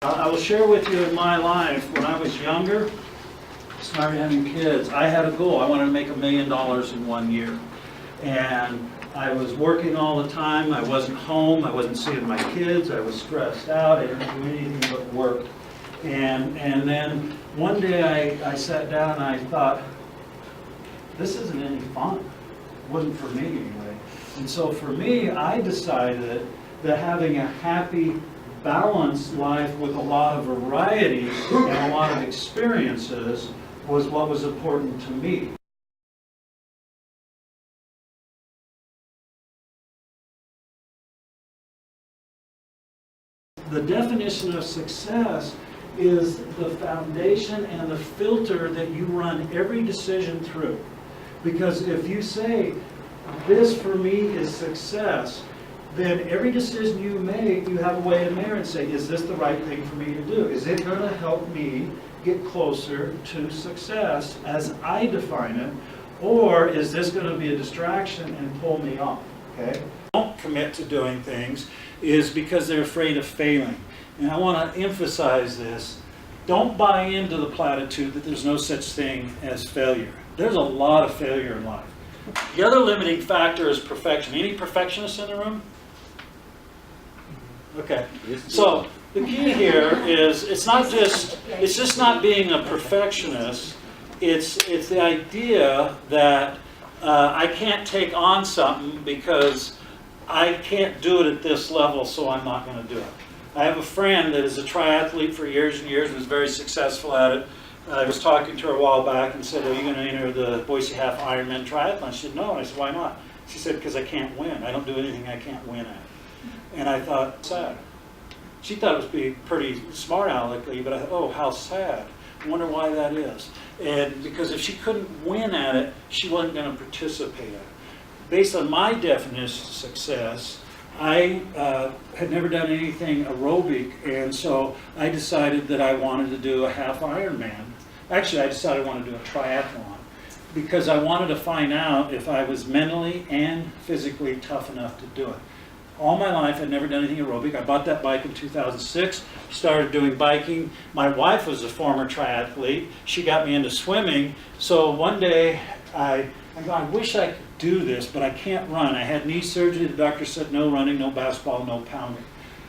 I will share with you in my life, when I was younger, started having kids, I had a goal. I wanted to make $1 million in 1 year. And I was working all the time. I wasn't home. I wasn't seeing my kids. I was stressed out. I didn't do anything but work. And then one day I sat down and I thought, this isn't any fun. It wasn't for me anyway. And so for me, I decided that having a happy, balanced life with a lot of variety and a lot of experiences was what was important to me. The definition of success is the foundation and the filter that you run every decision through. Because if you say, this for me is success, then every decision you make, you have a way to measure and say, is this the right thing for me to do? Is it going to help me get closer to success as I define it? Or is this going to be a distraction and pull me off? Okay? Don't commit to doing things is because they're afraid of failing. And I want to emphasize this. Don't buy into the platitude that there's no such thing as failure. There's a lot of failure in life. The other limiting factor is perfection. Any perfectionists in the room? Okay. So the key here is it's just not being a perfectionist. It's the idea that I can't take on something because I can't do it at this level, so I'm not going to do it. I have a friend that is a triathlete for years and years and is very successful at it. I was talking to her a while back and said, are you going to enter the Boise Half Ironman triathlon? She said, no. And I said, why not? She said, because I can't win. I don't do anything I can't win at. And I thought, sad. She thought it was being pretty smart aleckly, but I thought, oh, how sad. I wonder why that is. And because if she couldn't win at it, she wasn't going to participate in it. Based on my definition of success, I had never done anything aerobic, and so I decided that I wanted to do a half Ironman. Actually, I decided I wanted to do a triathlon because I wanted to find out if I was mentally and physically tough enough to do it. All my life, I'd never done anything aerobic. I bought that bike in 2006, started doing biking. My wife was a former triathlete. She got me into swimming. So one day, I wish I could do this, but I can't run. I had knee surgery. The doctor said no running, no basketball, no pounding.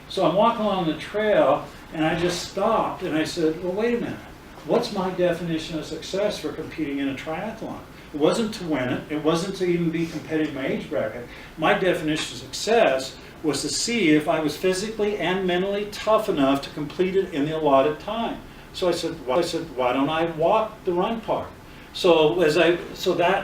So I'm walking along the trail, and I just stopped, and I said, well, wait a minute. What's my definition of success for competing in a triathlon? It wasn't to win it. It wasn't to even be competitive in my age bracket. My definition of success was to see if I was physically and mentally tough enough to complete it in the allotted time. So I said, why don't I walk the run part? So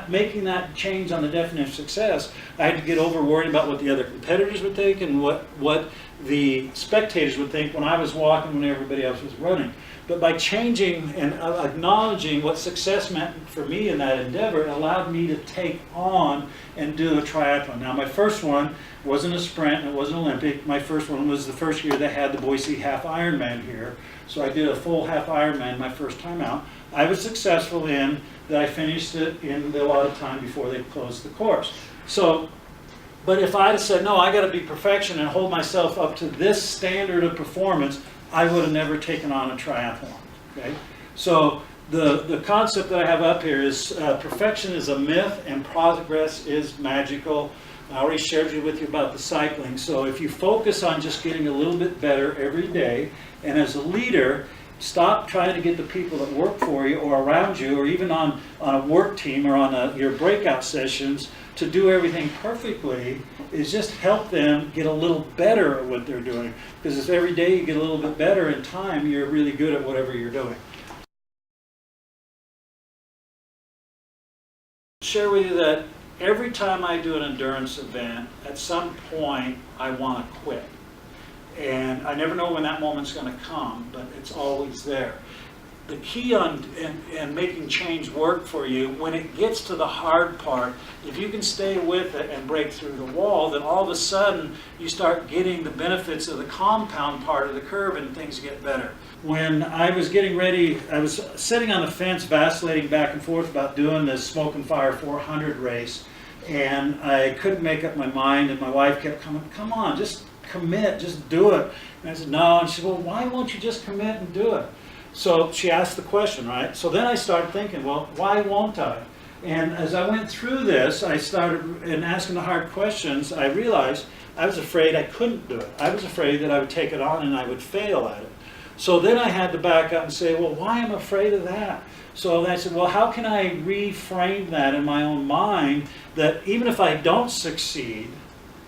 making that change on the definition of success, I had to get over worrying about what the other competitors would think and what the spectators would think when I was walking when everybody else was running. But by changing and acknowledging what success meant for me in that endeavor, it allowed me to take on and do a triathlon. Now, my first one wasn't a sprint and it wasn't Olympic. My first one was the first year they had the Boise Half Ironman here. So I did a full half Ironman my first time out. I was successful in that I finished it in the allotted time before they closed the course. So, but if I had said, no, I got to be perfection and hold myself up to this standard of performance, I would have never taken on a triathlon. Okay? So the concept that I have up here is perfection is a myth and progress is magical. I already shared with you about the cycling. So if you focus on just getting a little bit better every day, and as a leader, stop trying to get the people that work for you or around you or even on a work team or on your breakout sessions to do everything perfectly, is just help them get a little better at what they're doing. Because if every day you get a little bit better in time, you're really good at whatever you're doing. Share with you that every time I do an endurance event, at some point I want to quit. And I never know when that moment's going to come, but it's always there. The key on and making change work for you, when it gets to the hard part, if you can stay with it and break through the wall, then all of a sudden you start getting the benefits of the compound part of the curve and things get better. When I was getting ready, I was sitting on the fence vacillating back and forth about doing this Smoke and Fire 400 race, and I couldn't make up my mind, and my wife kept coming, come on, just commit, just do it. And I said, no. And she said, well, why won't you just commit and do it? So she asked the question, right? So then I started thinking, well, why won't I? And as I went through this, I started in asking the hard questions, I realized I was afraid I couldn't do it. I was afraid that I would take it on and I would fail at it. So then I had to back up and say, well, why am I afraid of that? So then I said, well, how can I reframe that in my own mind that even if I don't succeed,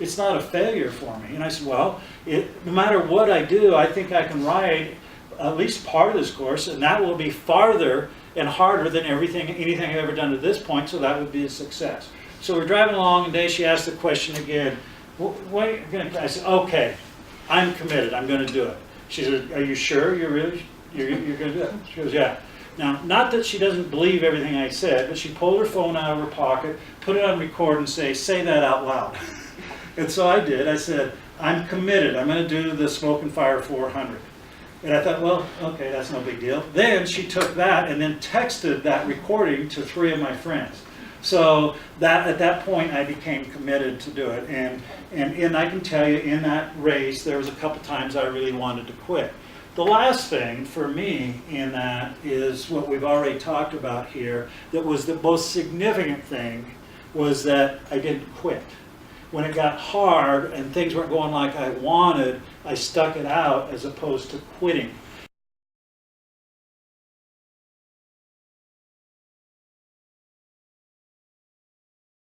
it's not a failure for me? And I said, well, no matter what I do, I think I can write at least part of this course, and that will be farther and harder than anything I've ever done to this point, so that would be a success. So we're driving along, and then she asked the question again. I said, okay, I'm committed. I'm going to do it. She said, are you sure you're going to do it? She goes, yeah. Now, not that she doesn't believe everything I said, but she pulled her phone out of her pocket, put it on record, and say that out loud. And so I did. I said, I'm committed. I'm going to do the Smoke and Fire 400. And I thought, well, okay, that's no big deal. Then she took that and then texted that recording to 3 of my friends. So that at that point, I became committed to do it. And I can tell you, in that race, there was a couple times I really wanted to quit. The last thing for me in that is what we've already talked about here. That was the most significant thing, was that I didn't quit. When it got hard and things weren't going like I wanted, I stuck it out as opposed to quitting.